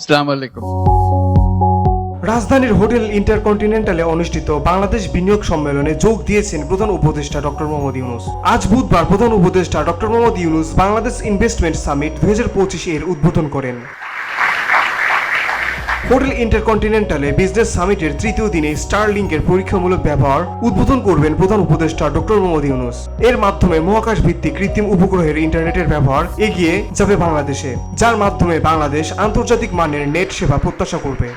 আসসালামু আলাইকুম। রাজধানীর হোটেল ইন্টারকন্টিনেন্টালে অনুষ্ঠিত বাংলাদেশ বিনিয়োগ সম্মেলনে যোগ দিয়েছেন প্রধান উপদেষ্টা ডক্টর মোহাম্মদ ইউনূস। আজ বুধবার প্রধান উপদেষ্টা doctor Mohammad Yunus Bangladesh investment summit 2025 এর উদ্বোধন করেন। হোটেল ইন্টারকন্টিনেন্টালে বিজনেস সামিটের তৃতীয় দিনে স্টারলিংকের পরীক্ষামূলক ব্যবহার উদ্বোধন করবেন প্রধান উপদেষ্টা ডক্টর মোহাম্মদ ইউনূস। এর মাধ্যমে মহাকাশ ভিত্তিক কৃত্রিম উপগ্রহের ইন্টারনেটের ব্যবহার এগিয়ে যাবে বাংলাদেশে, যার মাধ্যমে বাংলাদেশ আন্তর্জাতিক মানের নেট সেবা প্রত্যাশা করবে।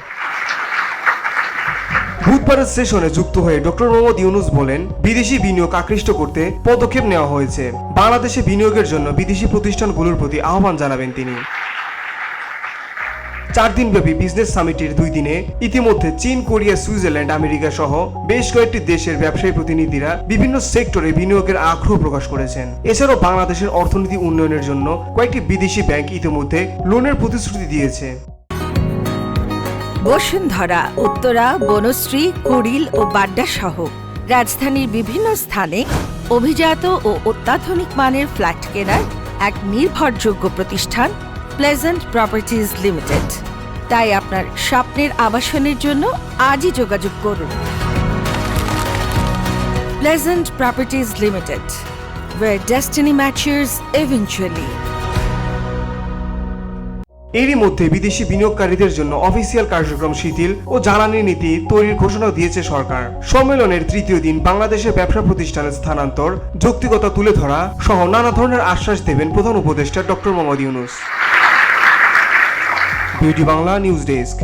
বুধবারের সেশনে যুক্ত হয়ে ডক্টর মোহাম্মদ ইউনূস বলেন, বিদেশি বিনিয়োগ আকৃষ্ট করতে পদক্ষেপ নেওয়া হয়েছে। বাংলাদেশে বিনিয়োগের জন্য বিদেশি প্রতিষ্ঠানগুলোর প্রতি আহ্বান জানাবেন তিনি। 4 দিনব্যাপী বিজনেস সামিটের 2 দিনে ইতিমধ্যে চীন, কোরিয়া, সুইজারল্যান্ড, আমেরিকা সহ বেশ কয়েকটি দেশের ব্যবসায়ী প্রতিনিধিরা বিভিন্ন সেক্টরে বিনিয়োগের আগ্রহ প্রকাশ করেছেন। এছাড়াও বাংলাদেশের অর্থনীতি উন্নয়নের জন্য কয়েকটি বিদেশি ব্যাংক ইতিমধ্যে লোনের প্রতিশ্রুতি দিয়েছে। বসুন্ধরা, উত্তরা, বনশ্রী, কুড়িল ও বাড্ডা সহ রাজধানীর বিভিন্ন স্থানে অভিজাত ও অত্যাধুনিক মানের ফ্ল্যাট কেনার এক নির্ভরযোগ্য প্রতিষ্ঠান প্লেজেন্ট প্রপার্টিজ লিমিটেড। তাই আপনার স্বপ্নের আবাসনের জন্য আজই যোগাযোগ করুন। Pleasant properties limited, where destiny matures eventually. এরই মধ্যে বিদেশি বিনিয়োগকারীদের জন্য অফিসিয়াল কার্যক্রম শিথিল ও জ্বালানি নীতি তৈরির ঘোষণা দিয়েছে সরকার। সম্মেলনের তৃতীয় দিন বাংলাদেশের ব্যবসা প্রতিষ্ঠানের স্থানান্তর, যৌক্তিকতা তুলে ধরা সহ নানা ধরনের আশ্বাস দেবেন প্রধান উপদেষ্টা doctor Mohammad Yunus. Beauty Bangla news desk.